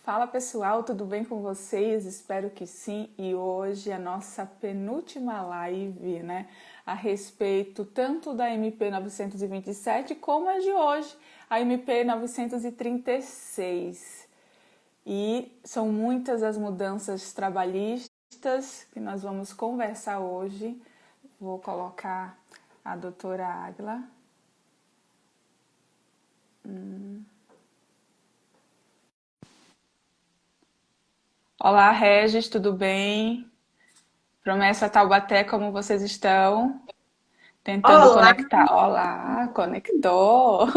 Fala pessoal, tudo bem com vocês? Espero que sim. E hoje é a nossa penúltima live, né? A respeito tanto da MP 927 como a de hoje, a MP 936. E são muitas as mudanças trabalhistas que nós vamos conversar hoje. Vou colocar a doutora Águila. Olá, Regis, tudo bem? Promessa Taubaté, como vocês estão? Tentando Olá, conectar. Olá, conectou!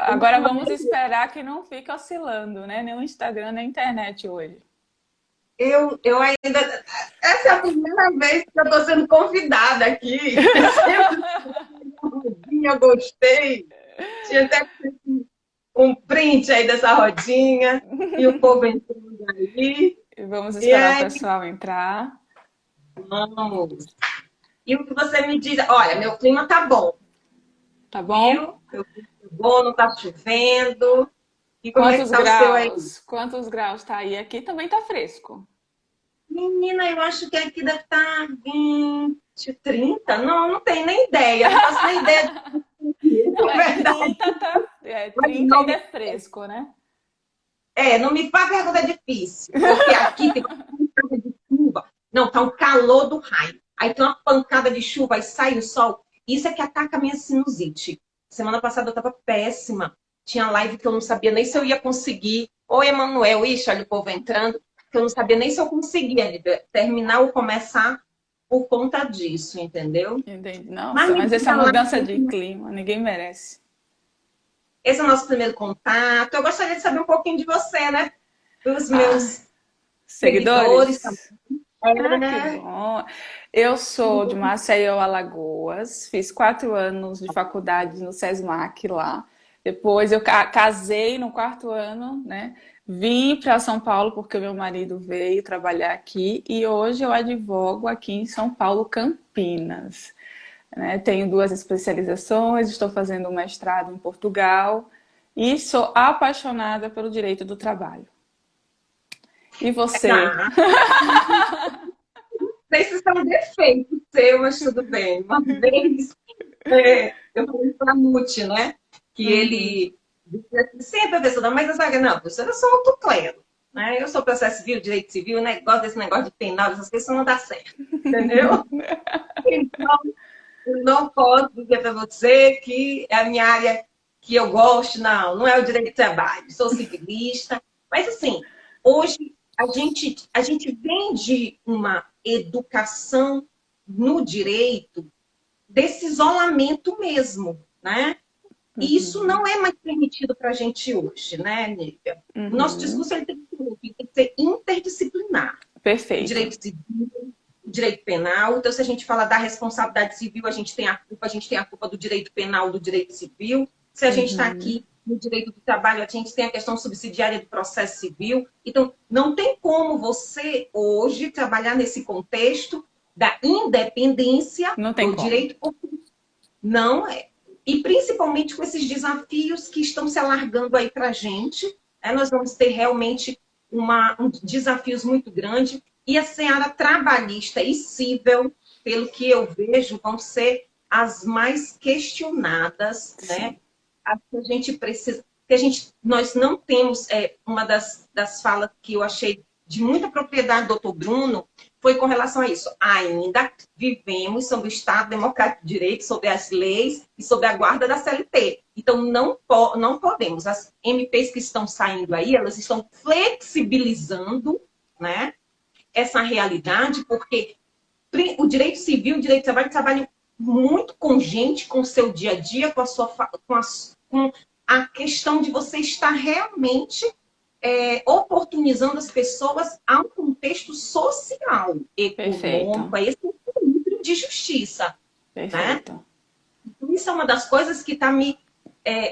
Agora vamos esperar que não fique oscilando, né? Nem o Instagram, nem a internet hoje. eu ainda. Essa é a primeira vez que eu estou sendo convidada aqui. Sempre eu gostei. Tinha até um print aí dessa rodinha e o povo entrando aí. E vamos E esperar o aí, pessoal entrar. vamos. E o que você me diz? Olha, meu clima tá bom, Tá bom? viu? Meu clima tá bom, não tá chovendo. E como é que Quantos tá o seu aí? graus? Quantos graus tá aí? Aqui também tá fresco. Menina, eu acho que aqui deve estar 20, 30. Não, não tenho nem ideia. Não faço nem ideia de Não, é verdade. 30, tá? É Mas 30 ainda é fresco, né? não me faz pergunta difícil, porque aqui tem uma pancada de chuva. Não, tá um calor do raio. Aí tem uma pancada de chuva, aí sai o sol. Isso é que ataca a minha sinusite. Semana passada eu tava péssima. Tinha live que eu não sabia nem se eu ia conseguir. Oi, Emanuel. Ixi, olha o povo entrando. Que eu não sabia nem se eu conseguia terminar ou começar por conta disso, entendeu? Entendi. Mas Nossa, me mas essa diga lá, mudança de clima, ninguém merece. esse é o nosso primeiro contato. Eu gostaria de saber um pouquinho de você, né? Dos Ah, meus seguidores seguidores? também. Ah, que É, bom. Eu sou de Maceió, Alagoas. Fiz 4 anos de faculdade no SESMAC lá. Depois eu casei no quarto ano, né? Vim para São Paulo porque o meu marido veio trabalhar aqui e hoje eu advogo aqui em São Paulo, Campinas, né? Tenho 2 especializações, estou fazendo um mestrado em Portugal e sou apaixonada pelo direito do trabalho. E você? não, não sei se isso é um defeito seu, mas tudo bem. Uma vez eu falei para a Nute, né? Que Uhum. ele disse assim, sempre a pessoa, mas eu falei, não, professora, eu sou autoclero. Né? Eu sou processo civil, direito civil, desse negócio de penal, essas coisas não dá certo. Entendeu? Então, eu não posso dizer para você que é a minha área que eu gosto, não, não é o direito de trabalho, sou civilista. Mas, assim, hoje a gente vem de uma educação no direito desse isolamento mesmo, né? E isso Uhum. não é mais permitido para a gente hoje, né, Nívia? O nosso Uhum. discurso ele tem que ser interdisciplinar. O Perfeito. direito civil, o direito penal. Então, se a gente fala da responsabilidade civil, a gente tem a culpa do direito penal, do direito civil. Se a gente está Uhum. aqui no direito do trabalho, a gente tem a questão subsidiária do processo civil. Então, não tem como você hoje trabalhar nesse contexto da independência Não tem do como. direito, porque não é. E principalmente com esses desafios que estão se alargando aí para a gente, nós vamos ter realmente desafios muito grandes. E a seara trabalhista e civil, pelo que eu vejo, vão ser as mais questionadas, né? Sim. A que a gente precisa, nós não temos, uma das falas que eu achei de muita propriedade do doutor Bruno, foi com relação a isso. Ainda vivemos sob o Estado Democrático de Direito, sob as leis e sob a guarda da CLT. Então, não podemos. As MPs que estão saindo aí, elas estão flexibilizando, né, essa realidade, porque o direito civil, o direito de trabalho, trabalha muito com gente, com o seu dia a dia, com a questão de você estar realmente oportunizando as pessoas a um contexto social, econômico, Perfeito. a esse equilíbrio de justiça, né? Perfeito. Então, isso é uma das coisas que está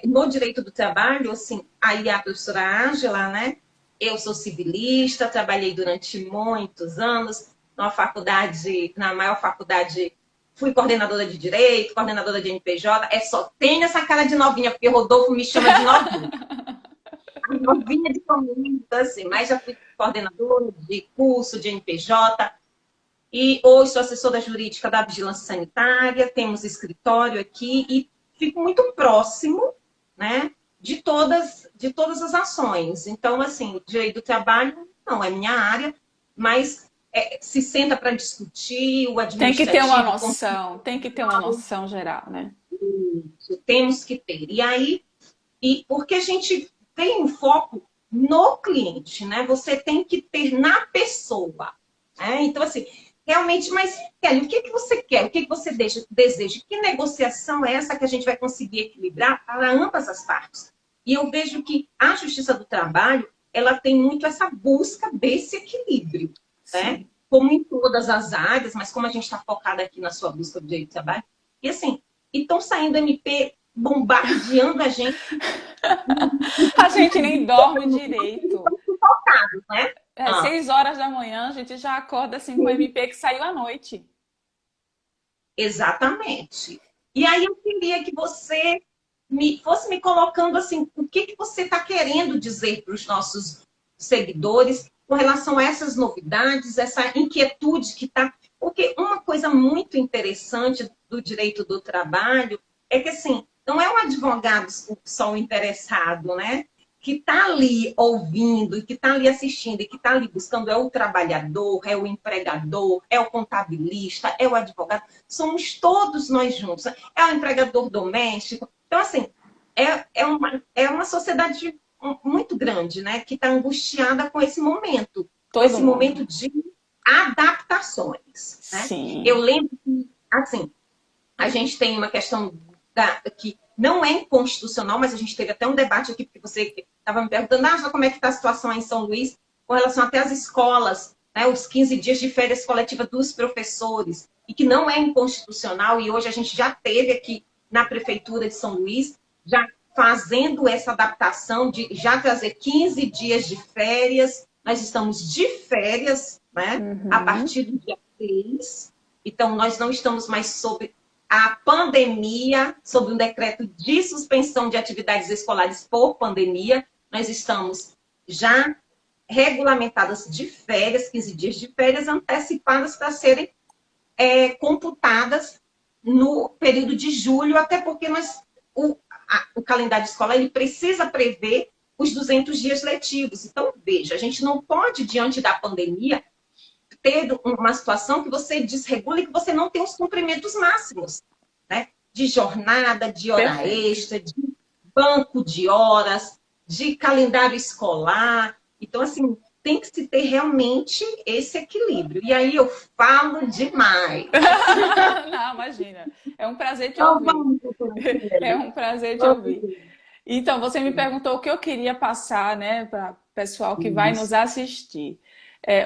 no direito do trabalho, assim, aí a professora Ângela, né? Eu sou civilista, trabalhei durante muitos anos na maior faculdade, fui coordenadora de direito, coordenadora de MPJ, só tem essa cara de novinha, porque Rodolfo me chama de novinha. novinha de família, assim, mas já fui coordenadora de curso de NPJ e hoje sou assessora jurídica da Vigilância Sanitária, temos escritório aqui e fico muito próximo, né, de todas as ações. Então, assim, o direito do trabalho não é minha área, mas se senta para discutir o Tem que ter uma administrativo, noção, tem que ter uma noção geral, né? temos que ter. E aí, porque a gente tem um foco no cliente, né? Você tem que ter na pessoa. Né? Então, assim, realmente, mas, Kelly, o que você quer? O que você deseja? Que negociação é essa que a gente vai conseguir equilibrar para ambas as partes? E eu vejo que a Justiça do Trabalho, ela tem muito essa busca desse equilíbrio, né? Sim. Como em todas as áreas, mas como a gente está focada aqui na sua busca do direito do trabalho, e assim, estão saindo MP bombardeando a gente, A gente nem dorme direito. né? É, Ah, 6 horas da manhã, a gente já acorda assim com o MP que saiu à noite. exatamente. E aí eu queria que você fosse me colocando assim, o que você está querendo dizer para os nossos seguidores com relação a essas novidades, essa inquietude que está. Porque uma coisa muito interessante do direito do trabalho é que, assim, não é um advogado só o interessado, né? Que está ali ouvindo, e que está ali assistindo, e que está ali buscando, é o trabalhador, é o empregador, é o contabilista, é o advogado, somos todos nós juntos, é o empregador doméstico. Então, assim, é uma sociedade muito grande, né, que está angustiada com Todo esse mundo. momento de adaptações, né? Eu Sim. lembro que, assim, a gente tem uma questão que não é inconstitucional, mas a gente teve até um debate aqui, porque você estava me perguntando, como é que está a situação aí em São Luís, com relação até às escolas, né, os 15 dias de férias coletiva dos professores, e que não é inconstitucional, e hoje a gente já teve aqui na Prefeitura de São Luís, já fazendo essa adaptação de já trazer 15 dias de férias, nós estamos de férias, né, a Uhum. partir do dia 3, então nós não estamos mais sob a pandemia, sob um decreto de suspensão de atividades escolares por pandemia, nós estamos já regulamentadas de férias, 15 dias de férias antecipadas para serem computadas no período de julho, até porque o calendário escolar ele precisa prever os 200 dias letivos. Então, veja, a gente não pode, diante da pandemia, ter uma situação que você desregula e que você não tem os cumprimentos máximos, né? De jornada, de hora Perfeito. extra, de banco de horas, de calendário escolar. Então, assim, tem que se ter realmente esse equilíbrio. E aí eu falo demais. Não, imagina. É um prazer te Então, ouvir. vamos, doutora É Kelly. um prazer te ouvir. Vamos. Então, você me perguntou o que eu queria passar, né, para o pessoal que vai nos Isso. assistir.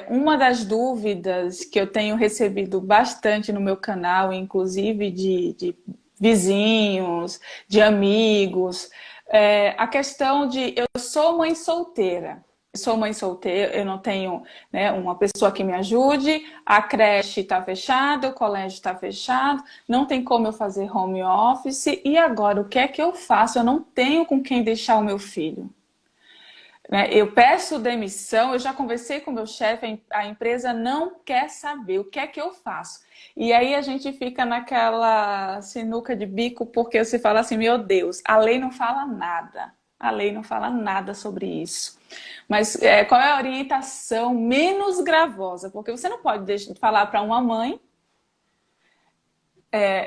Uma das dúvidas que eu tenho recebido bastante no meu canal, inclusive de vizinhos, de amigos, é a questão de eu sou mãe solteira. Eu sou mãe solteira, eu não tenho, né, uma pessoa que me ajude, a creche está fechada, o colégio está fechado, não tem como eu fazer home office, e agora o que é que eu faço? Eu não tenho com quem deixar o meu filho. Né? Eu peço demissão, eu já conversei com o meu chefe, a empresa não quer saber o que é que eu faço. E aí a gente fica naquela sinuca de bico, porque você fala assim, meu Deus, a lei não fala nada. A lei não fala nada sobre isso. Mas qual é a orientação menos gravosa? Porque você não pode falar para uma mãe.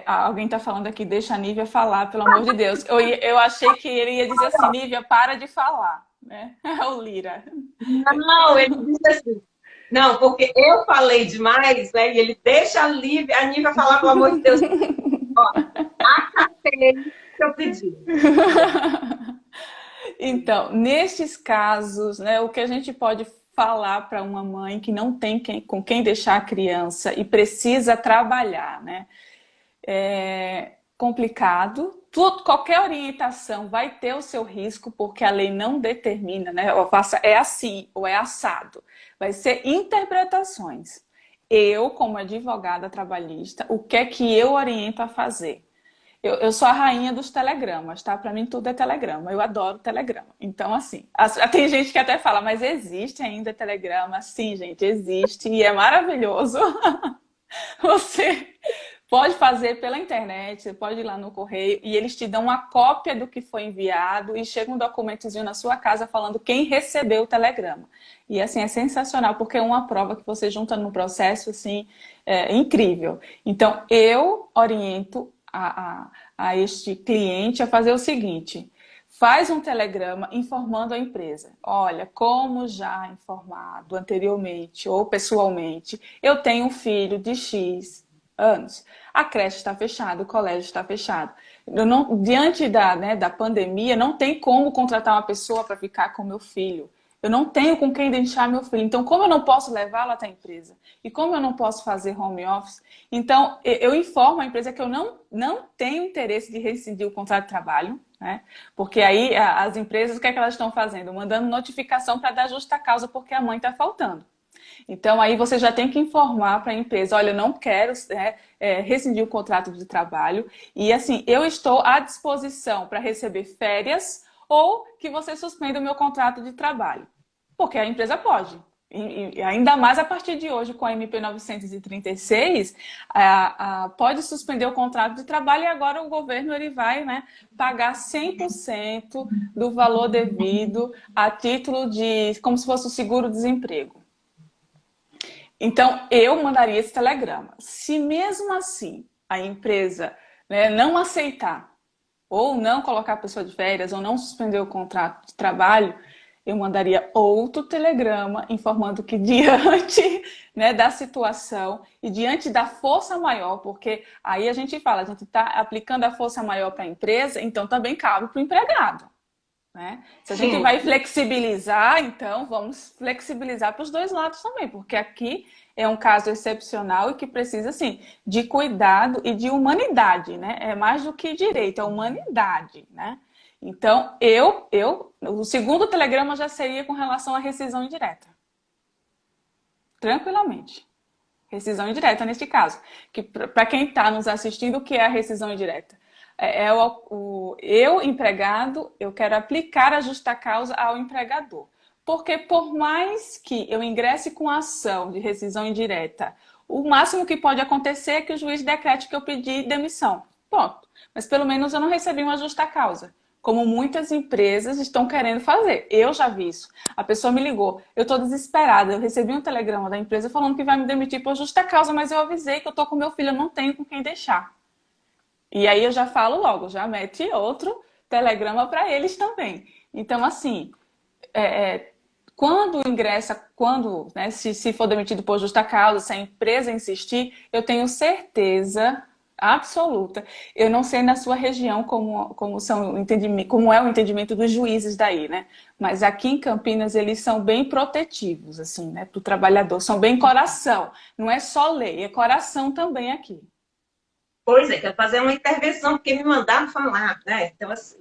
Alguém está falando aqui, deixa a Nívia falar, pelo amor de Deus. Eu achei que ele ia dizer assim, Nívia, para de falar. Né? É o Lira. Não, ele disse assim. Não, porque eu falei demais, né? E ele deixa a Nívia falar, pelo amor de Deus. Ó, acatei o que eu pedi. Então, nestes casos, né, o que a gente pode falar para uma mãe que não tem com quem deixar a criança e precisa trabalhar, né? É complicado. Qualquer orientação vai ter o seu risco, porque a lei não determina, né? Ou é assim ou é assado. Vai ser interpretações. Eu, como advogada trabalhista, o que é que eu oriento a fazer? Eu sou a rainha dos telegramas, tá? Para mim tudo é telegrama. Eu adoro telegrama. Então, assim, tem gente que até fala, mas existe ainda telegrama? Sim, gente, existe e é maravilhoso. Você pode fazer pela internet, você pode ir lá no correio e eles te dão uma cópia do que foi enviado e chega um documentozinho na sua casa falando quem recebeu o telegrama. E assim, é sensacional, porque é uma prova que você junta no processo, assim, incrível. Então, eu oriento a este cliente a fazer o seguinte: faz um telegrama informando a empresa. Olha, como já informado anteriormente ou pessoalmente, eu tenho um filho de X anos. A creche está fechada, o colégio está fechado. Eu não, diante da pandemia, não tem como contratar uma pessoa para ficar com meu filho. Eu não tenho com quem deixar meu filho. Então, como eu não posso levá-lo até a empresa? E como eu não posso fazer home office? Então, eu informo a empresa que eu não tenho interesse de rescindir o contrato de trabalho, né? Porque aí as empresas, o que é que elas estão fazendo? Mandando notificação para dar justa causa porque a mãe está faltando. Então, aí você já tem que informar para a empresa, olha, eu não quero rescindir o contrato de trabalho e, assim, eu estou à disposição para receber férias ou que você suspenda o meu contrato de trabalho. Porque a empresa pode. E ainda mais a partir de hoje, com a MP 936, pode suspender o contrato de trabalho e agora o governo ele vai, né, pagar 100% do valor devido a título de, como se fosse o seguro-desemprego. Então, eu mandaria esse telegrama. Se mesmo assim a empresa, né, não aceitar, ou não colocar a pessoa de férias, ou não suspender o contrato de trabalho, eu mandaria outro telegrama informando que diante, né, da situação e diante da força maior, porque aí a gente fala, a gente está aplicando a força maior para a empresa, então também cabe para o empregado. Né? Se a gente Sim, vai flexibilizar, então vamos flexibilizar para os dois lados também, porque aqui é um caso excepcional e que precisa, assim, de cuidado e de humanidade, né? É mais do que direito, é humanidade, né? Então, o segundo telegrama já seria com relação à rescisão indireta. Tranquilamente. Rescisão indireta neste caso. Que para quem está nos assistindo, o que é a rescisão indireta? Eu, empregado, eu quero aplicar a justa causa ao empregador. Porque por mais que eu ingresse com a ação de rescisão indireta, o máximo que pode acontecer é que o juiz decrete que eu pedi demissão. Ponto. Mas pelo menos eu não recebi uma justa causa, como muitas empresas estão querendo fazer. Eu já vi isso. A pessoa me ligou, eu estou desesperada, eu recebi um telegrama da empresa falando que vai me demitir por justa causa, mas eu avisei que eu estou com meu filho, eu não tenho com quem deixar. E aí eu já falo logo, já mete outro telegrama para eles também. Então, assim, quando ingressa, né, se for demitido por justa causa, se a empresa insistir, eu tenho certeza absoluta. Eu não sei na sua região como é o entendimento dos juízes daí, né? Mas aqui em Campinas eles são bem protetivos, assim, né, para o trabalhador. São bem coração. Não é só lei, é coração também aqui. pois é, quero fazer uma intervenção, porque me mandaram falar, né? Então, assim,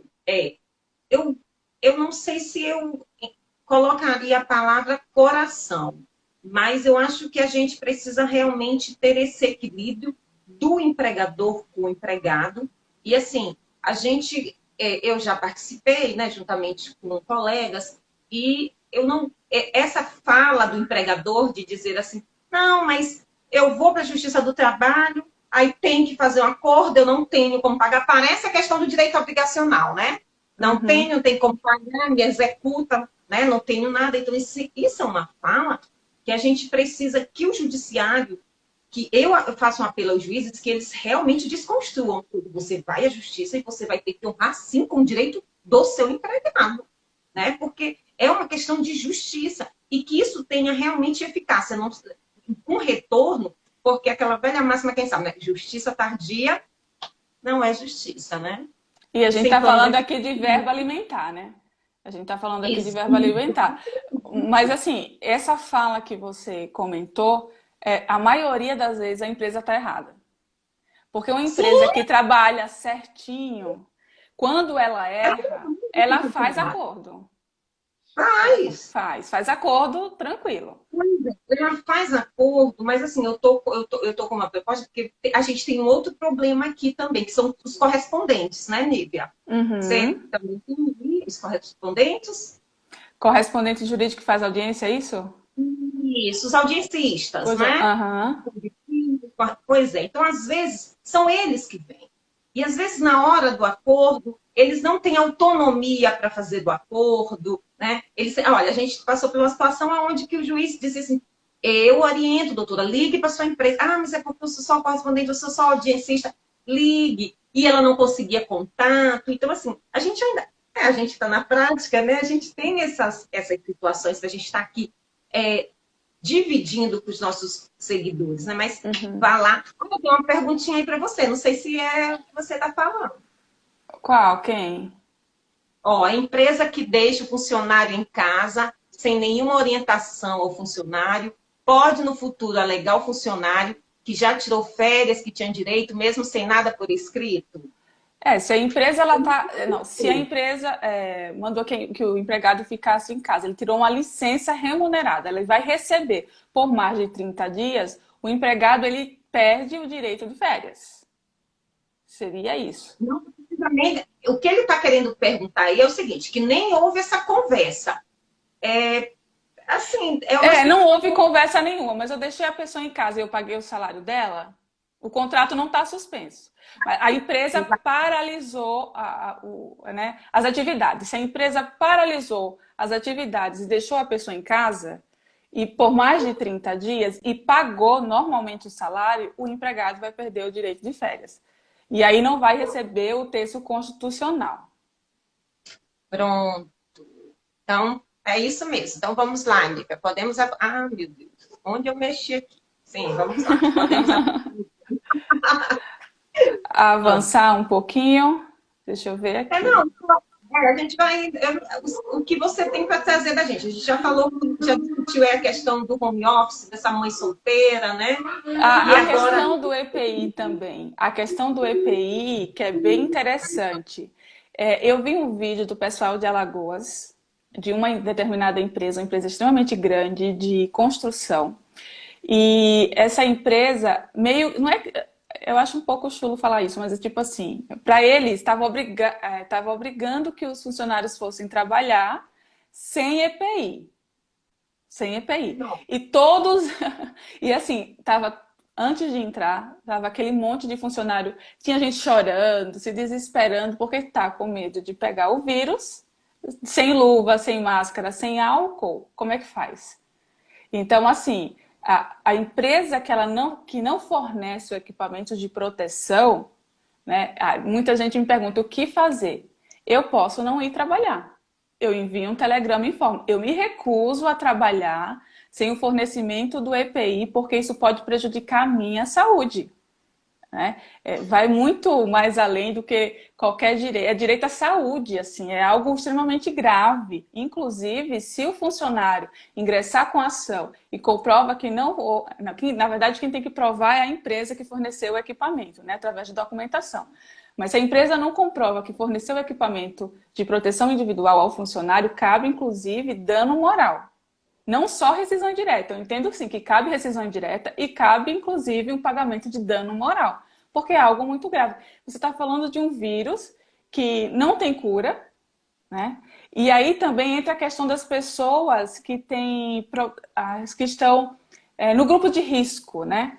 eu, eu não sei se eu colocaria a palavra coração, mas eu acho que a gente precisa realmente ter esse equilíbrio do empregador com o empregado. E assim, eu já participei, né, juntamente com colegas, e eu não, essa fala do empregador de dizer assim, não, mas eu vou para a Justiça do Trabalho, aí tem que fazer um acordo, eu não tenho como pagar. Parece a questão do direito obrigacional, né? Não Uhum. tenho, não tenho como pagar, me executa, né? Não tenho nada. Então, isso é uma fala que a gente precisa que o judiciário, que eu faço um apelo aos juízes, que eles realmente desconstruam tudo. Você vai à justiça e você vai ter que honrar, sim, com o direito do seu empregado, né? Porque é uma questão de justiça e que isso tenha realmente eficácia, não, com retorno, porque aquela velha máxima, quem sabe, né? Justiça tardia não é justiça, né? E a gente Sem está plano falando de aqui de verbo alimentar, né? A gente está falando aqui de isso. verbo alimentar. Mas, assim, essa fala que você comentou, a maioria das vezes a empresa está errada. Porque uma empresa Sim, que trabalha certinho, quando ela erra, ela faz acordo. Faz acordo tranquilo. Ela faz acordo, mas assim, eu tô com uma proposta, porque a gente tem um outro problema aqui também, que são os correspondentes, né, Nívia? Você Uhum. também tem os correspondentes? Correspondente jurídico que faz audiência, é isso? Isso, os audiencistas, Pois é. né? Aham. Pois é, então às vezes são eles que vêm. E às vezes na hora do acordo, eles não têm autonomia para fazer do acordo, né? Olha, a gente passou por uma situação onde que o juiz disse assim, eu oriento, doutora, ligue para sua empresa. Ah, mas é porque eu sou só correspondente, eu sou só audiencista. Ligue. E ela não conseguia contato. Então, assim, a gente ainda, a gente está na prática, né? A gente tem essas situações que a gente está aqui dividindo com os nossos seguidores, né? Mas vá lá. Eu tenho uma perguntinha aí para você. Não sei se é o que você está falando. Qual? Quem? Ó, a empresa que deixa o funcionário em casa sem nenhuma orientação ao funcionário pode no futuro alegar o funcionário que já tirou férias, que tinha direito, mesmo sem nada por escrito? Se a empresa ela tá, não, se a empresa mandou que o empregado ficasse em casa, ele tirou uma licença remunerada, ele vai receber por mais de 30 dias, o empregado ele perde o direito de férias. Seria isso. Não precisamente. O que ele está querendo perguntar aí é o seguinte, que nem houve essa conversa. Assim, é uma Não situação. houve conversa nenhuma, mas eu deixei a pessoa em casa e eu paguei o salário dela, o contrato não está suspenso. A empresa paralisou né, as atividades. Se a empresa paralisou as atividades e deixou a pessoa em casa, e por mais de 30 dias, e pagou normalmente o salário, o empregado vai perder o direito de férias. E aí não vai receber o terço constitucional. Pronto. Então, é isso mesmo. Então, vamos lá, Nica. Podemos. Ah, meu Deus. Onde eu mexi aqui? Sim, vamos lá. Podemos. Avançar um pouquinho. Deixa eu ver aqui. Não. A gente vai. O que você tem para trazer da gente? A gente já falou, já discutiu a questão do home office, dessa mãe solteira, né? E A agora. questão do EPI também. A questão do EPI, que é bem interessante. Eu vi um vídeo do pessoal de Alagoas, de uma determinada empresa, uma empresa extremamente grande de construção. E essa empresa, meio. Não é, eu acho um pouco chulo falar isso, mas é tipo assim: para eles, estava obrigando que os funcionários fossem trabalhar sem EPI. Sem EPI. Não. E todos. E assim, tava. Antes de entrar, tava aquele monte de funcionário. Tinha gente chorando, se desesperando, porque tá com medo de pegar o vírus, sem luva, sem máscara, sem álcool. Como é que faz? Então, assim, a empresa que não fornece o equipamento de proteção, né? Muita gente me pergunta o que fazer. Eu posso não ir trabalhar. Eu envio um telegrama e informo. Eu me recuso a trabalhar sem o fornecimento do EPI, porque isso pode prejudicar a minha saúde. Né? Vai muito mais além do que qualquer direito. É direito à saúde, assim, é algo extremamente grave. Inclusive, se o funcionário ingressar com ação e comprova que não, que, na verdade, quem tem que provar é a empresa que forneceu o equipamento, né, através de documentação. Mas se a empresa não comprova que forneceu o equipamento de proteção individual ao funcionário, cabe, inclusive, dano moral. Não só rescisão indireta. Eu entendo sim que cabe rescisão indireta e cabe, inclusive, um pagamento de dano moral, porque é algo muito grave. Você está falando de um vírus que não tem cura, né? E aí também entra a questão das pessoas que que estão no grupo de risco, né?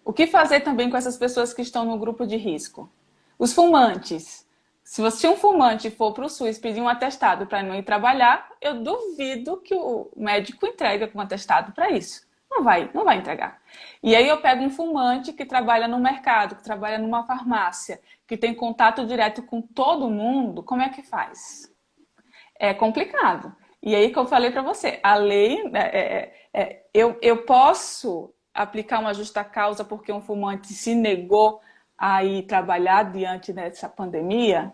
O que fazer também com essas pessoas que estão no grupo de risco? Os fumantes. Se você um fumante for para o SUS pedir um atestado para não ir trabalhar, eu duvido que o médico entregue com um atestado para isso. Não vai entregar. E aí eu pego um fumante que trabalha no mercado, que trabalha numa farmácia, que tem contato direto com todo mundo, como é que faz? É complicado. E aí que eu falei para você, a lei, eu posso aplicar uma justa causa porque um fumante se negou a ir trabalhar diante dessa pandemia?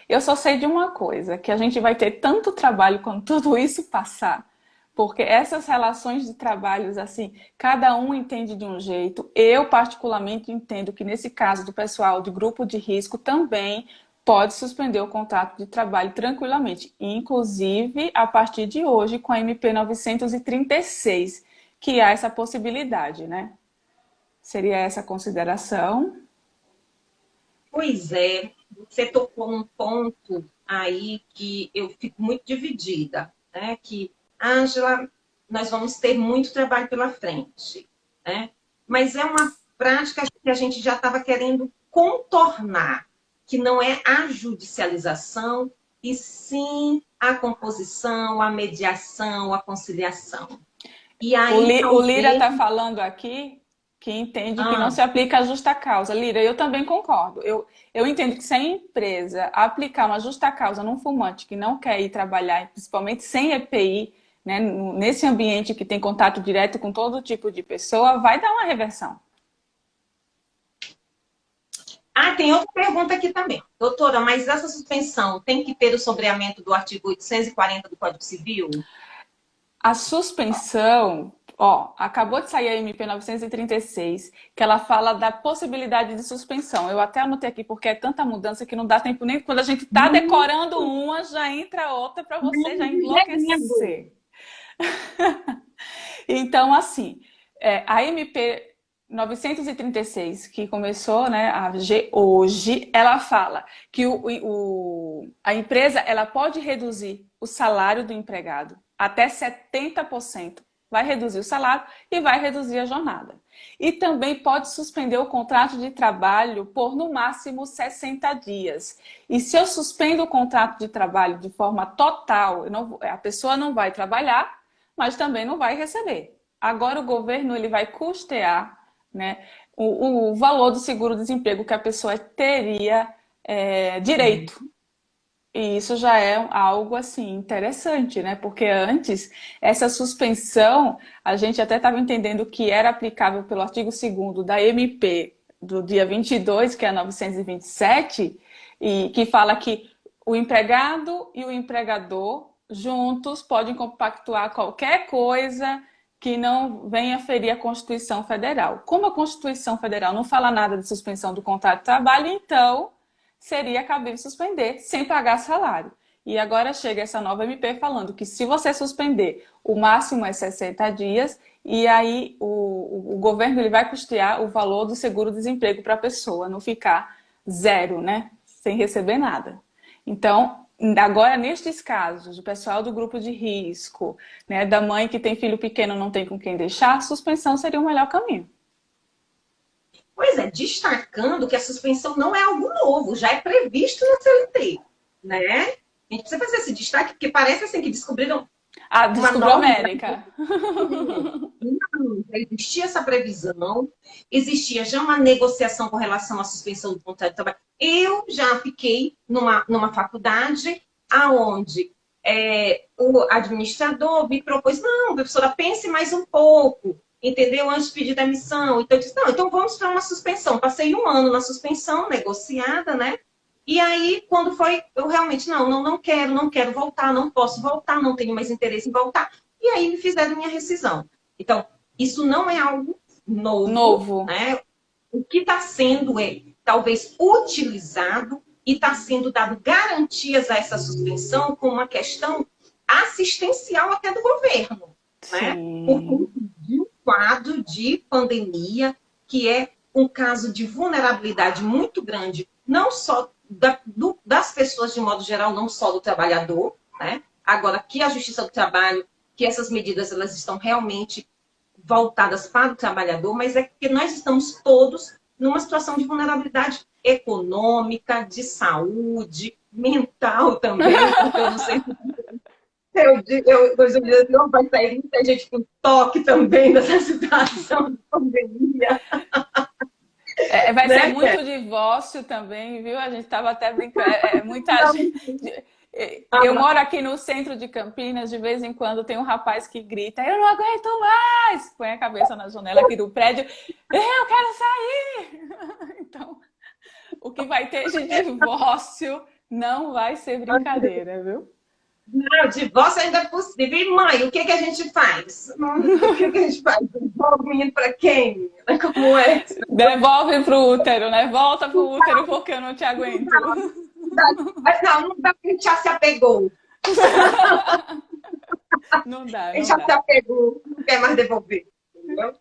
Eu só sei de uma coisa, que a gente vai ter tanto trabalho quando tudo isso passar, porque essas relações de trabalhos, assim, cada um entende de um jeito. Eu, particularmente, entendo que nesse caso do pessoal de grupo de risco também pode suspender o contrato de trabalho tranquilamente, inclusive a partir de hoje com a MP 936, que há essa possibilidade, né? Seria essa a consideração. Pois é, você tocou num ponto aí que eu fico muito dividida, né? Que, Ângela, nós vamos ter muito trabalho pela frente, né? Mas é uma prática que a gente já estava querendo contornar, que não é a judicialização, e sim a composição, a mediação, a conciliação. E aí, O Lira talvez... está falando aqui que entende que não Ah, se aplica a justa causa. Lira, eu também concordo. Eu entendo que se a empresa aplicar uma justa causa num fumante que não quer ir trabalhar, principalmente sem EPI, né, nesse ambiente que tem contato direto com todo tipo de pessoa, vai dar uma reversão. tem outra pergunta aqui também. Doutora, mas essa suspensão tem que ter o sombreamento do artigo 840 do Código Civil? A suspensão, ó, acabou de sair a MP 936, que ela fala da possibilidade de suspensão. Eu até anotei aqui porque é tanta mudança que não dá tempo nem quando a gente está decorando uma, já entra outra para você já enlouquecer. Então, assim, a MP 936, que começou, né, a viger hoje, ela fala que a empresa ela pode reduzir o salário do empregado até 70%. Vai reduzir o salário e vai reduzir a jornada. E também pode suspender o contrato de trabalho por, no máximo, 60 dias. E se eu suspendo o contrato de trabalho de forma total, a pessoa não vai trabalhar, mas também não vai receber. Agora o governo ele vai custear, né, o valor do seguro-desemprego que a pessoa teria direito. E isso já é algo assim interessante, né? Porque antes, essa suspensão, a gente até estava entendendo que era aplicável pelo artigo 2º da MP do dia 22, que é a 927, e que fala que o empregado e o empregador juntos podem compactuar qualquer coisa que não venha ferir a Constituição Federal. Como a Constituição Federal não fala nada de suspensão do contrato de trabalho, então seria cabível suspender sem pagar salário. E agora chega essa nova MP falando que se você suspender, o máximo é 60 dias e aí o governo ele vai custear o valor do seguro-desemprego para a pessoa, não ficar zero, né? Sem receber nada. Então, agora nestes casos, o pessoal do grupo de risco, né, da mãe que tem filho pequeno não tem com quem deixar, suspensão seria o melhor caminho. Pois é, destacando que a suspensão não é algo novo, já é previsto na CLT, né? A gente precisa fazer esse destaque, porque parece assim que descobriram uma Descobriu a norma. América. Não, já existia essa previsão, existia já uma negociação com relação à suspensão do contrato de trabalho. Eu já fiquei numa faculdade aonde o administrador me propôs, não, professora, pense mais um pouco, entendeu? Antes de pedir demissão. Então, eu disse, não, então vamos para uma suspensão. Passei 1 ano na suspensão, negociada, né? E aí, quando foi, eu realmente, não quero voltar, não posso voltar, não tenho mais interesse em voltar. E aí me fizeram minha rescisão. Então, isso não é algo novo. Né? O que está sendo talvez utilizado e está sendo dado garantias a essa suspensão como uma questão assistencial até do governo, né? Por conta de um quadro de pandemia que é um caso de vulnerabilidade muito grande, não só das pessoas de modo geral, não só do trabalhador, né? Agora, que a Justiça do Trabalho, que essas medidas elas estão realmente voltadas para o trabalhador, mas é porque nós estamos todos numa situação de vulnerabilidade econômica, de saúde, mental também, porque eu não sei se não vai sair muita gente com toque também dessa situação de pandemia. Vai ser muito divórcio também, viu? A gente estava até brincando. Muita gente. Eu moro aqui no centro de Campinas, de vez em quando tem um rapaz que grita, eu não aguento mais! Põe a cabeça na janela aqui do prédio, eu quero sair! Então, o que vai ter de divórcio não vai ser brincadeira, viu? Não, divórcio ainda é possível. E mãe, o que a gente faz? O que a gente faz? Devolve o menino para quem? Como é? Devolve pro útero, né? Volta pro útero porque eu não te aguento. Mas não dá, porque a gente já se apegou. Não dá, A gente não já dá. se apegou, não quer mais devolver. Entendeu?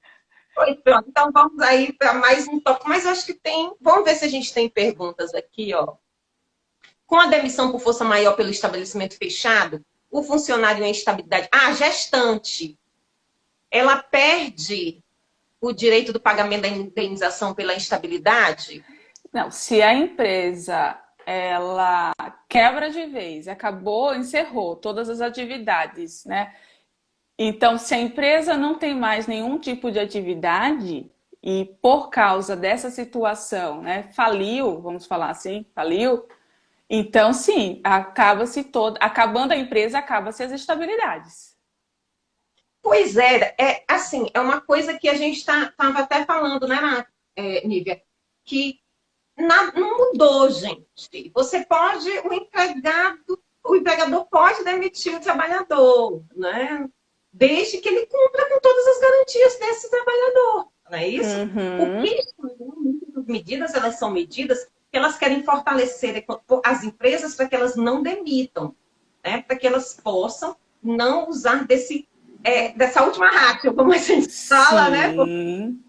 Pois pronto, então vamos aí para mais um tópico. Mas eu acho que tem. Vamos ver se a gente tem perguntas aqui, ó. Com a demissão por força maior pelo estabelecimento fechado, o funcionário em estabilidade. Ah, gestante. Ela perde o direito do pagamento da indenização pela instabilidade? Não, se a empresa ela quebra de vez, acabou, encerrou todas as atividades, né? Então, se a empresa não tem mais nenhum tipo de atividade e por causa dessa situação, né, faliu, vamos falar assim, faliu, então sim, acabando a empresa, acaba-se as estabilidades. Pois é assim, é uma coisa que a gente estava até falando, né, Nívia? Que não mudou, gente. Você pode, o empregador pode demitir o trabalhador, né? Desde que ele cumpra com todas as garantias desse trabalhador, não é isso? O Uhum. que as medidas, elas são medidas que elas querem fortalecer as empresas para que elas não demitam, né? Para que elas possam não usar dessa última ratio, como a gente fala, né? Sim.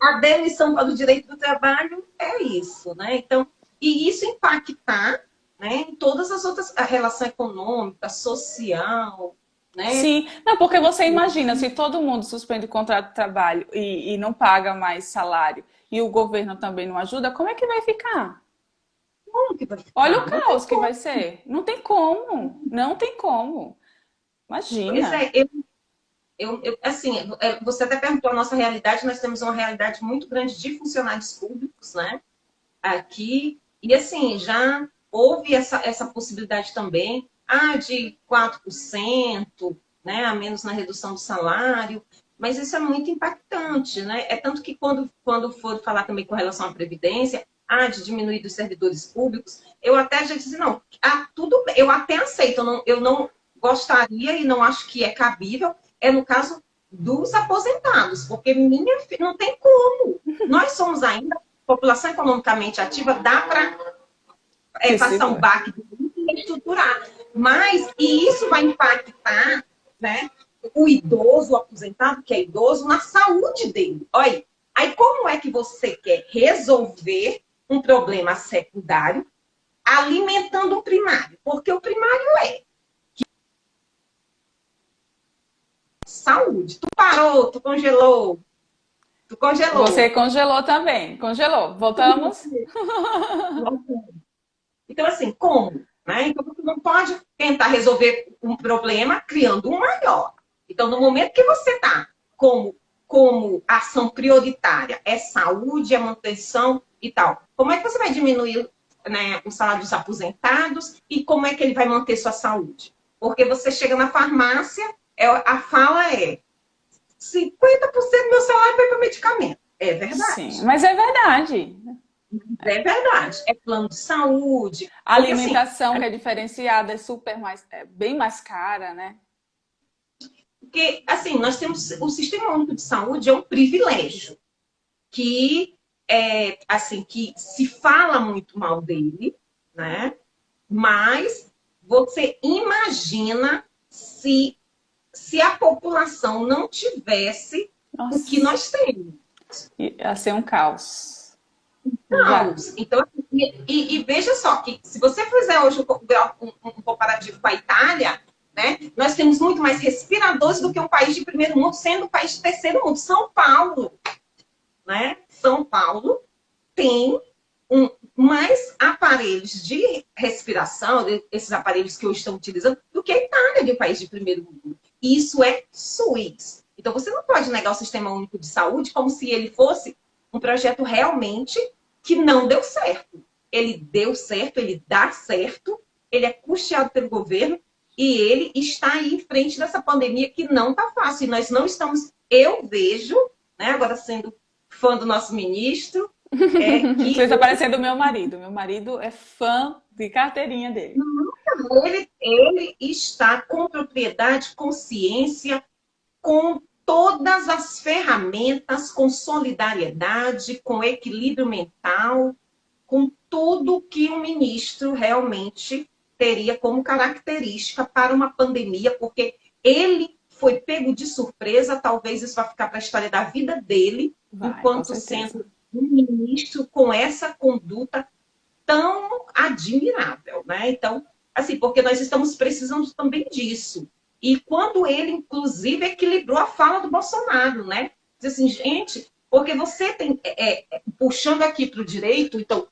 A demissão para o direito do trabalho é isso, né? Então, e isso impactar, né, em todas as outras, a relação econômica, social, né? Sim, não, porque você imagina, se todo mundo suspende o contrato de trabalho e não paga mais salário e o governo também não ajuda, como é que vai ficar? Como que vai Olha ficar? o Não tem caos que vai como. ser. Não tem como, não tem como. Pois Imagina. é, assim, você até perguntou a nossa realidade, nós temos uma realidade muito grande de funcionários públicos, né? Aqui, e assim, já houve essa possibilidade também, de 4%, né, a menos na redução do salário, mas isso é muito impactante, né? É tanto que quando for falar também com relação à Previdência, de diminuir dos servidores públicos, eu até já disse, não, tudo bem, eu até aceito, eu não gostaria e não acho que é cabível, é no caso dos aposentados, porque não tem como. Nós somos ainda população economicamente ativa, dá para Se passar um segura. baque e estruturar. Mas, e isso vai impactar, né, o idoso, o aposentado que é idoso, na saúde dele. Olha, aí como é que você quer resolver um problema secundário alimentando o primário? Porque o primário é saúde. Tu parou, tu Você congelou. congelou também. Congelou. Voltamos? Então, assim, como? Né? Então, você não pode tentar resolver um problema criando um maior. Então, no momento que você está como ação prioritária, é saúde, é manutenção e tal, como é que você vai diminuir, né, o salário dos aposentados e como é que ele vai manter sua saúde? Porque você chega na farmácia, a fala é 50% do meu salário vai para medicamento. É Sim, verdade. mas é verdade. É verdade. É plano de saúde. A Porque, assim, alimentação que é diferenciada é bem mais cara, né? porque, assim, nós temos o Sistema Único de Saúde é um privilégio que assim, que se fala muito mal dele, né? Mas você imagina se a população não tivesse o que Nossa, nós temos. ia ser um caos. Não, Já. então, e veja só que se você fizer hoje um comparativo com a Itália, né, nós temos muito mais respiradores do que um país de primeiro mundo, sendo um país de terceiro mundo. São Paulo, né? São Paulo tem mais aparelhos de respiração, esses aparelhos que hoje estão utilizando, do que a Itália, de um país de primeiro mundo. E isso é SUS. Então, você não pode negar o Sistema Único de Saúde como se ele fosse um projeto realmente que não deu certo. Ele deu certo, ele dá certo, ele é custeado pelo governo e ele está aí em frente dessa pandemia que não está fácil. E nós não estamos, eu vejo, né, agora sendo fã do nosso ministro, Você que está parecendo o meu marido. Meu marido é fã de carteirinha dele. ele está com propriedade, consciência, com todas as ferramentas, com solidariedade, com equilíbrio mental, com tudo que o ministro realmente teria como característica para uma pandemia, porque ele foi pego de surpresa, talvez isso vai ficar para a história da vida dele, Vai, com enquanto certeza. sendo um ministro com essa conduta tão admirável, né? Então, assim, porque nós estamos precisando também disso. E quando ele, inclusive, equilibrou a fala do Bolsonaro, né? Diz assim, gente, porque você tem, puxando aqui para o direito, então,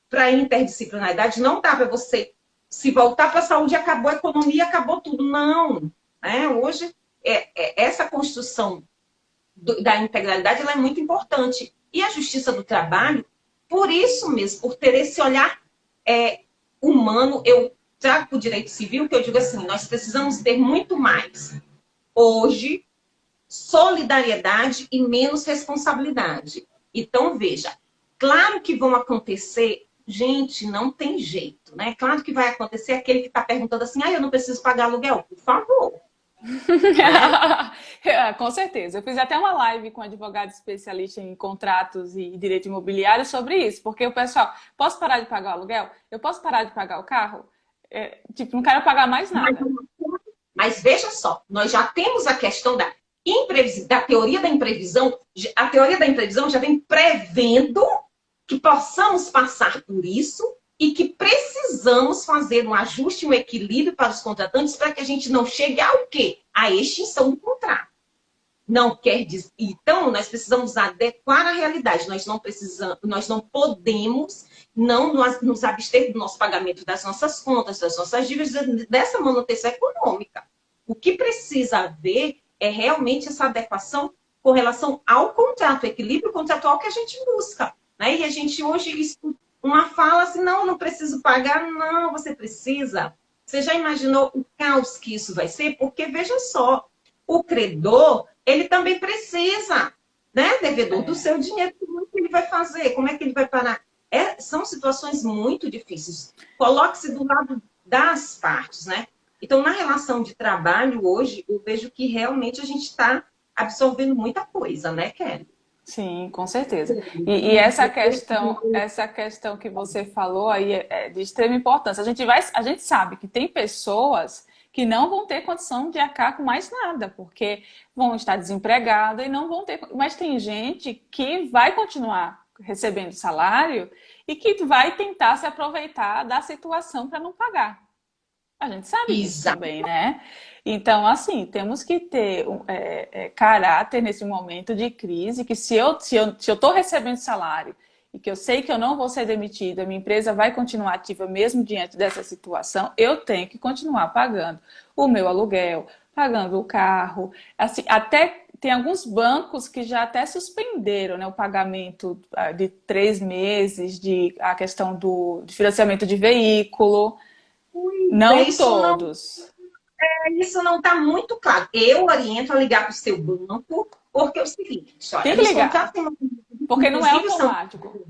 para a interdisciplinaridade, não dá para você se voltar para a saúde, acabou a economia, acabou tudo. Não. Né? Hoje, essa construção da integralidade ela é muito importante. E a justiça do trabalho, por isso mesmo, por ter esse olhar humano, eu trago para o direito civil que eu digo assim, nós precisamos ter muito mais, hoje, solidariedade e menos responsabilidade. Então, veja, claro que vão acontecer, gente, não tem jeito, né? Claro que vai acontecer aquele que está perguntando assim, eu não preciso pagar aluguel, por favor, né? Com certeza. Eu fiz até uma live com um advogado especialista em contratos e direito imobiliário sobre isso, porque o pessoal, posso parar de pagar o aluguel? Eu posso parar de pagar o carro? Tipo, não quero pagar mais Mas, nada. mas veja só, nós já temos a questão da teoria da imprevisão. A teoria da imprevisão já vem prevendo que possamos passar por isso e que precisamos fazer um ajuste, um equilíbrio para os contratantes para que a gente não chegue ao quê? À extinção do contrato. Não quer dizer. Então, nós precisamos adequar a realidade. Nós não precisamos, nós não podemos não nos abster do nosso pagamento das nossas contas, das nossas dívidas, dessa manutenção econômica. O que precisa haver é realmente essa adequação com relação ao contrato, o equilíbrio contratual que a gente busca. Né? E a gente hoje, uma fala assim, não preciso pagar. Não, você precisa. Você já imaginou o caos que isso vai ser? Porque, veja só, o credor, ele também precisa, né, devedor, do seu dinheiro. Como é que ele vai fazer? Como é que ele vai parar? São situações muito difíceis. Coloque-se do lado das partes, né? Então, na relação de trabalho hoje, eu vejo que realmente a gente está absorvendo muita coisa, né, Kelly? Sim, com certeza. E essa questão que você falou aí é de extrema importância. A gente sabe que tem pessoas que não vão ter condição de arcar com mais nada, porque vão estar desempregadas e não vão ter. Mas tem gente que vai continuar recebendo salário e que vai tentar se aproveitar da situação para não pagar. A gente sabe disso Exato. também, né? Então, assim, temos que ter caráter nesse momento de crise, que se eu estou recebendo salário e que eu sei que eu não vou ser demitida, a minha empresa vai continuar ativa mesmo diante dessa situação, eu tenho que continuar pagando o meu aluguel, pagando o carro. Assim, até tem alguns bancos que já até suspenderam, né, o pagamento de 3 meses, a questão de financiamento de veículo. Não Isso não todos. Isso não está muito claro. Eu oriento a ligar para o seu banco, porque é o seguinte, olha, Tem que nos ligar, contratos tem porque não é inclusive automático.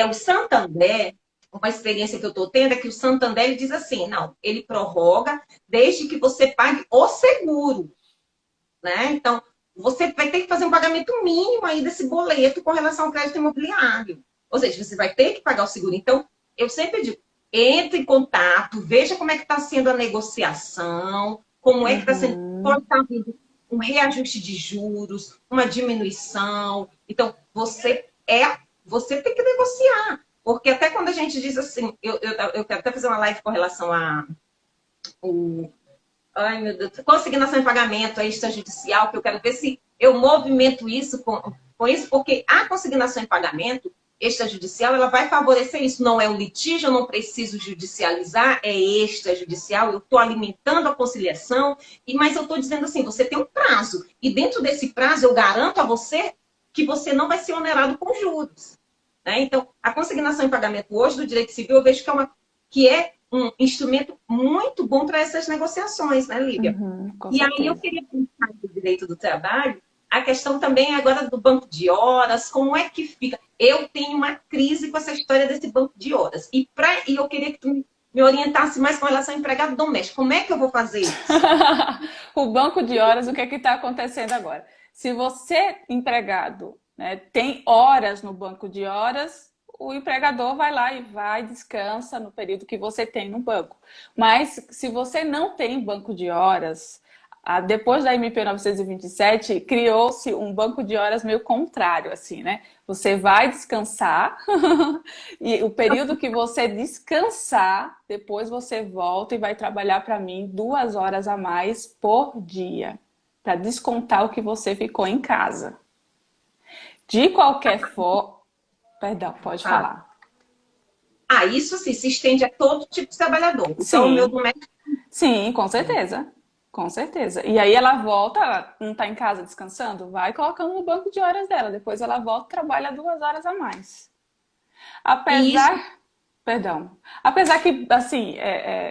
o Santander, uma experiência que eu estou tendo é que o Santander ele diz assim, não, ele prorroga desde que você pague o seguro, né? Então, você vai ter que fazer um pagamento mínimo aí desse boleto com relação ao crédito imobiliário. Ou seja, você vai ter que pagar o seguro. Então, eu sempre digo, entre em contato, veja como é que está sendo a negociação, como é que está sendo, pode estar vindo um reajuste de juros, uma diminuição. Então, você tem que negociar. Porque até quando a gente diz assim, eu quero até fazer uma live com relação a ai, meu Deus, consignação em pagamento extrajudicial, que eu quero ver se eu movimento isso com isso, porque a consignação em pagamento extrajudicial, ela vai favorecer isso. Não é um litígio, eu não preciso judicializar, é extrajudicial, eu estou alimentando a conciliação, mas eu estou dizendo assim, você tem um prazo, e dentro desse prazo eu garanto a você que você não vai ser onerado com juros. Né? Então, a consignação em pagamento hoje do direito civil, eu vejo que é um instrumento muito bom para essas negociações, né, Lívia? Com E aí eu certeza. queria pensar no direito do trabalho, a questão também agora do banco de horas, como é que fica? Eu tenho uma crise com essa história desse banco de horas. E eu queria que tu me orientasse mais com relação ao empregado doméstico. Como é que eu vou fazer isso? O banco de horas, o que está acontecendo agora? Se você, empregado, né, tem horas no banco de horas, o empregador vai lá e vai, descansa no período que você tem no banco. Mas se você não tem banco de horas, depois da MP 927, criou-se um banco de horas meio contrário, assim, né? Você vai descansar e o período que você descansar, depois você volta e vai trabalhar para mim 2 horas a mais por dia, para descontar o que você ficou em casa. De qualquer forma... Perdão, pode Tá. falar. Isso assim, se estende a todo tipo de trabalhador. Então, o meu Sim, doméstico. sim, com certeza. Com certeza. E aí ela volta, ela não está em casa descansando? Vai colocando no banco de horas dela. Depois ela volta e trabalha 2 horas a mais. E isso Apesar, perdão, apesar que, assim,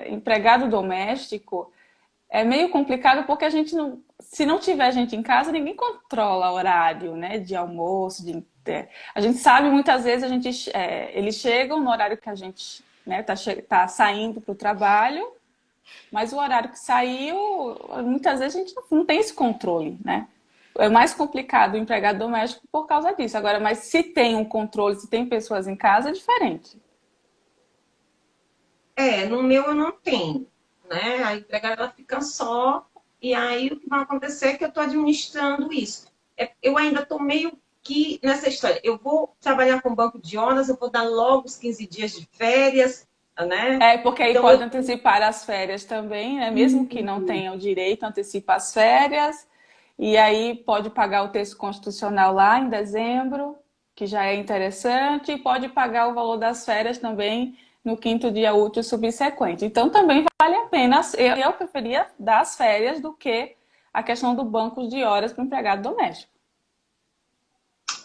empregado doméstico é meio complicado porque a gente não, se não tiver gente em casa, ninguém controla o horário, né, de almoço, a gente sabe muitas vezes eles chegam no horário que a gente, né, tá saindo para o trabalho, mas o horário que saiu, muitas vezes a gente não tem esse controle, né? É mais complicado o empregado doméstico por causa disso. Agora, mas se tem um controle, se tem pessoas em casa, é diferente. no meu eu não tenho, né? A empregada ela fica só, e aí o que vai acontecer é que eu estou administrando isso. Eu ainda estou meio que nessa história. Eu vou trabalhar com banco de horas, eu vou dar logo os 15 dias de férias, né? É, porque aí Então pode eu antecipar as férias também, né? Mesmo que não tenha o direito, antecipa as férias. E aí pode pagar o texto constitucional lá em dezembro, que já é interessante, e pode pagar o valor das férias também no quinto dia útil subsequente. Então também vale a pena. Eu preferia dar as férias do que a questão do banco de horas para o empregado doméstico.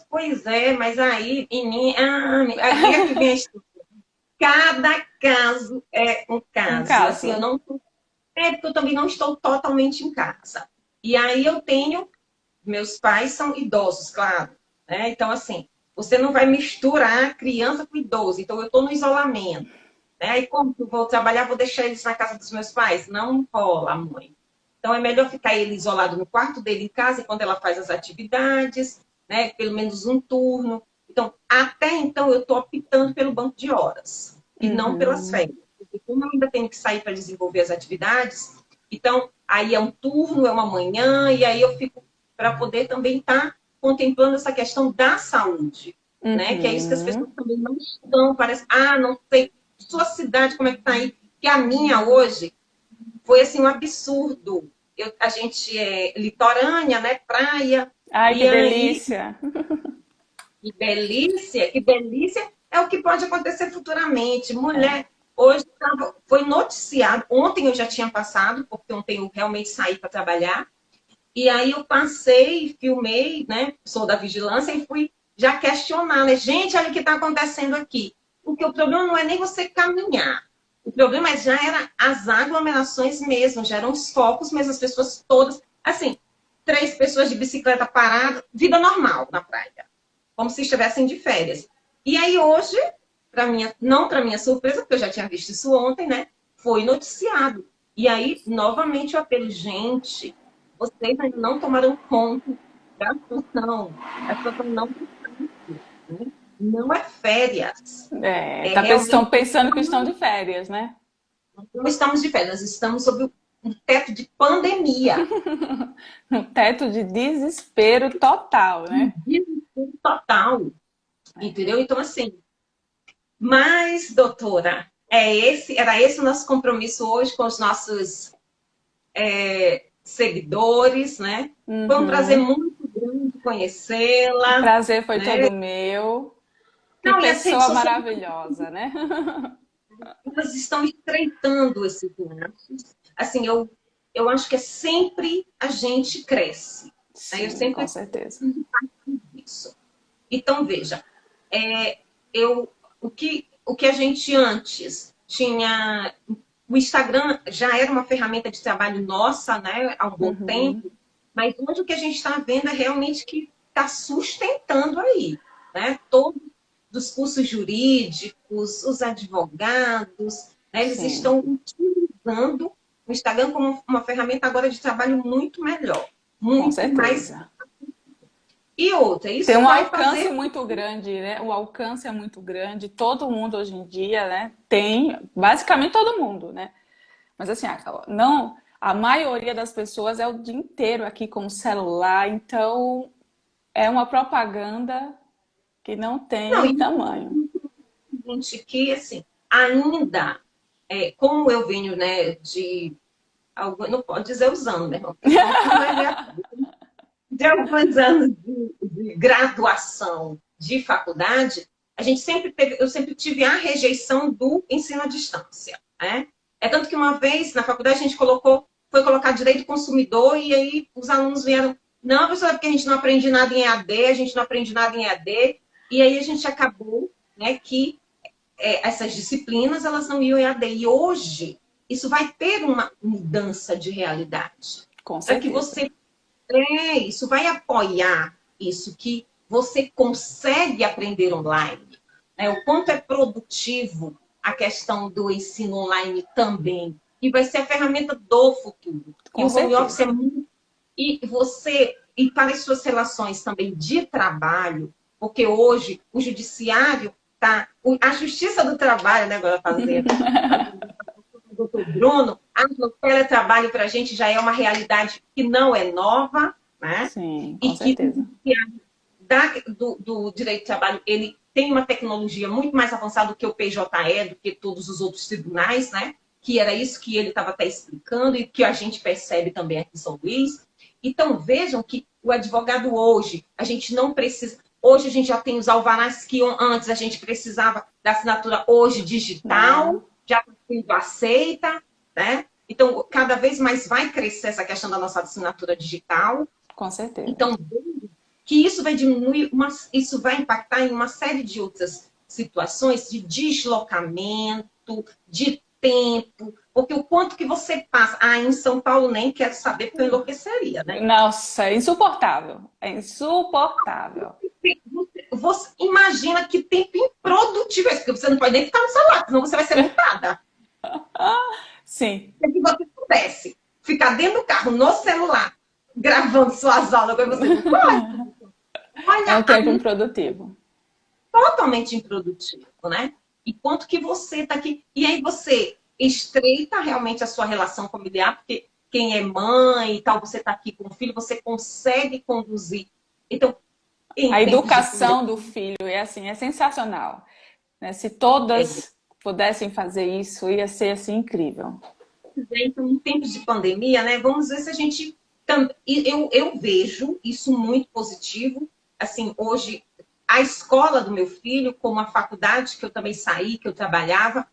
Pois é, mas aí, aí é que vem a história. Cada caso é um Um caso. Assim, eu caso. não. Porque eu também não estou totalmente em casa. E aí eu tenho. Meus pais são idosos, claro. Né? Então, assim, você não vai misturar criança com idoso. Então, eu estou no isolamento. Né? Aí, como que eu vou trabalhar, vou deixar eles na casa dos meus pais? Não rola, mãe. Então, é melhor ficar ele isolado no quarto dele em casa, enquanto ela faz as atividades, né? Pelo menos um turno. Então, até então, eu estou optando pelo banco de horas e não pelas Uhum. férias. Porque como eu ainda tenho que sair para desenvolver as atividades, então, aí é um turno, é uma manhã, e aí eu fico para poder também estar contemplando essa questão da saúde, né? Que é isso que as pessoas Uhum. também não estão, parece, não sei, sua cidade como é que está aí, que a minha hoje foi assim um absurdo. A gente é litorânea, né? Praia, Ai, que e aí, delícia! que delícia é o que pode acontecer futuramente. É. Mulher, hoje foi noticiado, ontem eu já tinha passado, porque ontem eu realmente saí para trabalhar, e aí eu passei, filmei, né? Sou da vigilância e fui já questionar, né? Gente, olha o que está acontecendo aqui. Porque o problema não é nem você caminhar. O problema já era as aglomerações mesmo, já eram os focos mesmo, as pessoas todas. Assim, 3 pessoas de bicicleta parada, vida normal na praia. Como se estivessem de férias. E aí hoje, não para minha surpresa, porque eu já tinha visto isso ontem, né? Foi noticiado. E aí, novamente, o apelo, gente, vocês ainda não tomaram conta da situação. A situação não precisa, né? Não é férias. É, É estão realmente, pensando que estão de férias, né? não estamos de férias, estamos sob um teto de pandemia. Um teto de desespero total, né? Desespero total. Entendeu? Então, assim, mas, doutora, era esse o nosso compromisso hoje com os nossos seguidores, né? Foi um prazer Uhum. muito grande O conhecê-la, prazer foi né? todo meu. Que Não, e as redes pessoa sociais, maravilhosa, né? elas estão estreitando esses laços. Assim, eu acho que é sempre a gente cresce. Né? Eu Sim, com sempre certeza. digo isso. Então, veja, é, eu, o que a gente antes tinha. O Instagram já era uma ferramenta de trabalho nossa, né, há um bom Uhum. tempo, mas hoje o que a gente está vendo é realmente que está sustentando aí, né? Todos os cursos jurídicos, os advogados, né, eles Sim, estão utilizando o Instagram como uma ferramenta agora de trabalho muito melhor, com muito mais. certeza. E outra, isso Tem um vai alcance fazer... muito grande, né? O alcance é muito grande. Todo mundo hoje em dia, né? Tem, basicamente todo mundo, né? Mas assim, não, a maioria das pessoas é o dia inteiro aqui com o celular, então é uma propaganda que não Não, tem tamanho. seguinte, que assim, ainda, como eu venho, né, não pode dizer os anos, né, irmão? Senão tu vai ver de alguns anos de graduação de faculdade, eu sempre tive a rejeição do ensino à distância, né? É tanto que uma vez na faculdade a gente foi colocar direito do consumidor e aí os alunos vieram, não, professora, porque a gente não aprende nada em EAD, a gente não aprende nada em EAD, e aí a gente acabou, né, que essas disciplinas elas não iam em EAD. E hoje isso vai ter uma mudança de realidade. Com Para que certeza. você isso vai apoiar isso que você consegue aprender online. Né? O quanto é produtivo a questão do ensino online também. E vai ser a ferramenta do futuro. E Com o home office é certeza. muito. E para as suas relações também de trabalho, porque hoje o judiciário tá. A justiça do trabalho, né, agora fazendo doutor Bruno, o teletrabalho para a gente já é uma realidade que não é nova, né? Sim, com E que o certeza. do direito de trabalho, ele tem uma tecnologia muito mais avançada do que o PJE, do que todos os outros tribunais, né? Que era isso que ele estava até explicando e que a gente percebe também aqui em São Luís. Então, vejam que o advogado hoje, a gente não precisa... Hoje a gente já tem os alvarás que antes a gente precisava da assinatura hoje É, digital, já está sendo aceita, né? Então, cada vez mais vai crescer essa questão da nossa assinatura digital. com certeza. Então, que isso vai diminuir, isso vai impactar em uma série de outras situações de deslocamento, de tempo, porque o quanto que você passa. Ah, em São Paulo nem quero saber, porque eu enlouqueceria, né? Nossa, é insuportável. É insuportável. Você imagina que tempo improdutivo é esse, porque você não pode nem ficar no celular, senão você vai ser multada. Sim, Se você pudesse ficar dentro do carro, no celular, gravando suas aulas, agora você não pode. é um Olha, tempo improdutivo. totalmente improdutivo, né? E quanto que você está aqui. E aí você estreita realmente a sua relação familiar, porque quem é mãe e tal, você está aqui com o filho, você consegue conduzir. Então, em A tempos de educação pandemia, do filho é assim, é sensacional, né? Se todas pudessem fazer isso, ia ser assim incrível. então, em tempos de pandemia, né? Vamos ver se a gente. Eu vejo isso muito positivo. Assim, hoje, a escola do meu filho, como a faculdade que eu também saí, que eu trabalhava,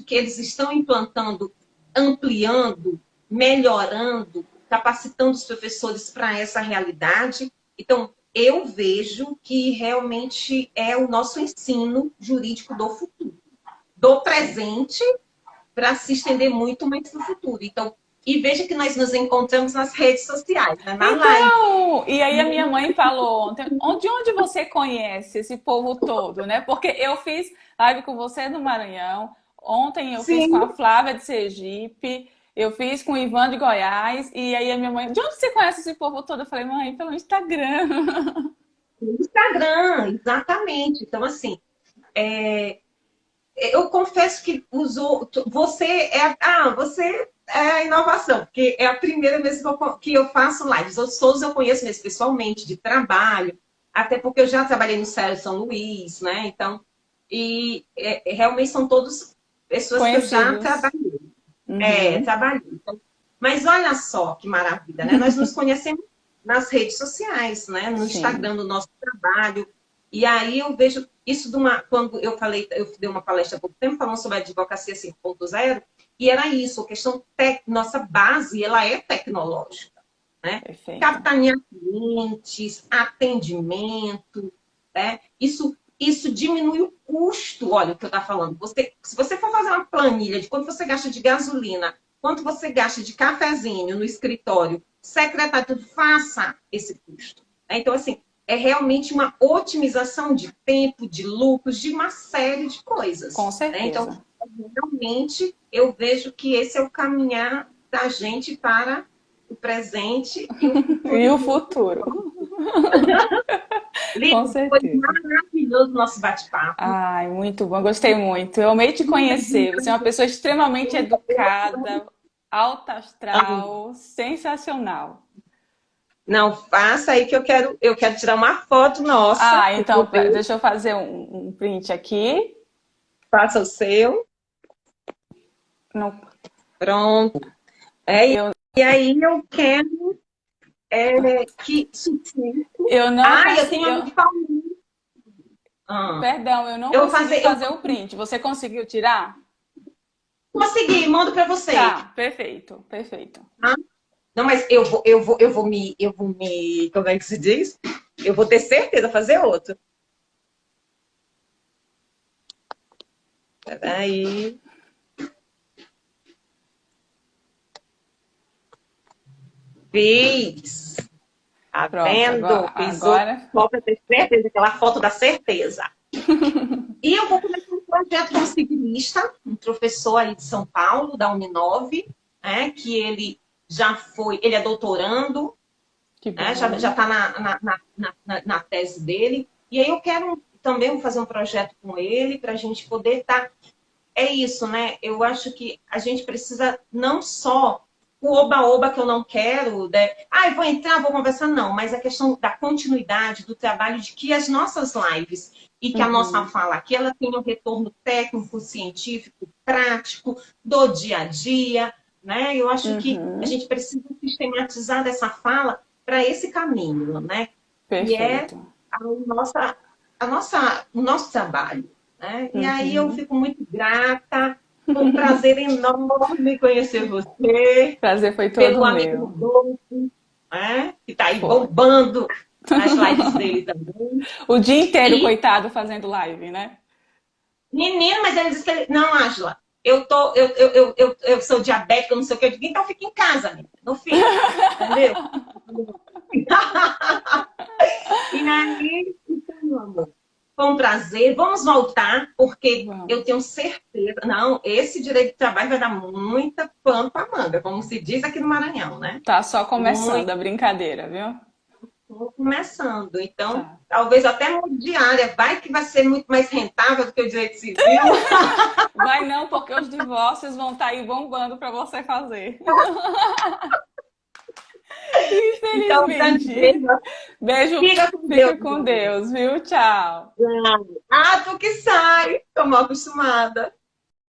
que eles estão implantando, ampliando, melhorando, capacitando os professores para essa realidade. Então, eu vejo que realmente é o nosso ensino jurídico do futuro, do Sim. presente para se estender muito mais no futuro. Então, e veja que nós nos encontramos nas redes sociais, né? Na live. Então, e aí a minha mãe falou ontem, de onde você conhece esse povo todo, né? Porque eu fiz live com você no Maranhão, ontem eu fiz com Sim, a Flávia de Sergipe, eu fiz com o Ivan de Goiás, e aí a minha mãe, de onde você conhece esse povo todo? Eu falei, mãe, pelo Instagram. no Instagram, exatamente. Então, assim, eu confesso que você é a inovação, porque é a primeira vez que eu faço lives. Os outros eu conheço mesmo pessoalmente, de trabalho, até porque eu já trabalhei no Céu São Luís, né? Então, realmente são todos pessoas que eu já Conhecidos. trabalhei. Uhum. Trabalhei. Então, mas olha só que maravilha, né? Nós nos conhecemos nas redes sociais, né? No Sim, Instagram do nosso trabalho. E aí eu vejo isso quando eu dei uma palestra há pouco tempo falando sobre a advocacia 5.0, e era isso, a questão nossa base, ela é tecnológica, né? perfeito. Capitanear clientes, atendimento, né? Isso diminui o custo, olha o que eu estou falando. Se você for fazer uma planilha de quanto você gasta de gasolina, quanto você gasta de cafezinho no escritório, secretário, tudo, faça esse custo. Então, assim, é realmente uma otimização de tempo, de lucros, de uma série de Com coisas. Né? Então, certeza. realmente, eu vejo que esse é o caminhar da gente para o presente e o futuro. E o futuro? Com Lívia, foi certeza. maravilhoso o nosso bate-papo. Ai, muito bom, gostei muito. Eu amei te conhecer. Você é uma pessoa extremamente educada, alta astral, sensacional. Não, faça aí que eu quero tirar uma foto nossa, Ah, para então poder. deixa eu fazer um print aqui. Faça o seu. Não, Pronto. É, eu, e aí eu quero que sucinto. eu não Ah, eu consegui. tenho uma de Paulinho. Ah, Perdão, eu não eu vou consegui fazer, eu fazer o print. Você conseguiu tirar? consegui, mando para você. Tá, perfeito, perfeito. Tá? Não, mas eu vou me, como é que se diz? Eu vou ter certeza fazer outro. Peraí. Fiz. Tá Pronto, vendo? Fiz outro agora. só para ter certeza, aquela foto da certeza. E eu vou começar um projeto como ciclista, um professor aí de São Paulo, da Uninove, né, que ele já foi, ele é doutorando, Que né, já bom. está na tese dele. E aí eu quero também fazer um projeto com ele para a gente poder estar. É isso, né? Eu acho que a gente precisa não só o oba-oba que eu não quero, né? Ah, eu vou entrar, vou conversar, não, mas a questão da continuidade do trabalho, de que as nossas lives e que a nossa Uhum, fala aqui, ela tenha um retorno técnico, científico, prático, do dia a dia, né? Eu acho que a uhum, gente precisa sistematizar dessa fala para esse caminho, né? Que é perfeito. o nosso trabalho, né? E aí eu Uhum. fico muito grata, foi um prazer enorme conhecer você, Prazer foi pelo todo amigo meu. Rodolfo, né? Que está aí Foi. bombando nas lives dele também. O dia inteiro, E, coitado, fazendo live, né? menino, mas ele disse que ele, não, Ângela, eu sou diabética, não sei o que, eu digo, então fica em casa, menina, não fica, entendeu? E aí, então, meu amor, foi um prazer. Vamos voltar, porque eu Vamos. tenho certeza. Não, esse direito de trabalho vai dar muita pano para manga, como se diz aqui no Maranhão, né? Tá só começando Muito a brincadeira, viu? começando. Então, Tá. talvez até mude de área. Vai que vai ser muito mais rentável do que o direito civil. Vai não, porque os divórcios vão estar aí bombando para você fazer. Então, um grande Infelizmente. beijo. Beijo, Fica com Deus, fica meu com amor. Deus, viu? Tchau. Ah, tu que sai. Estou mal acostumada.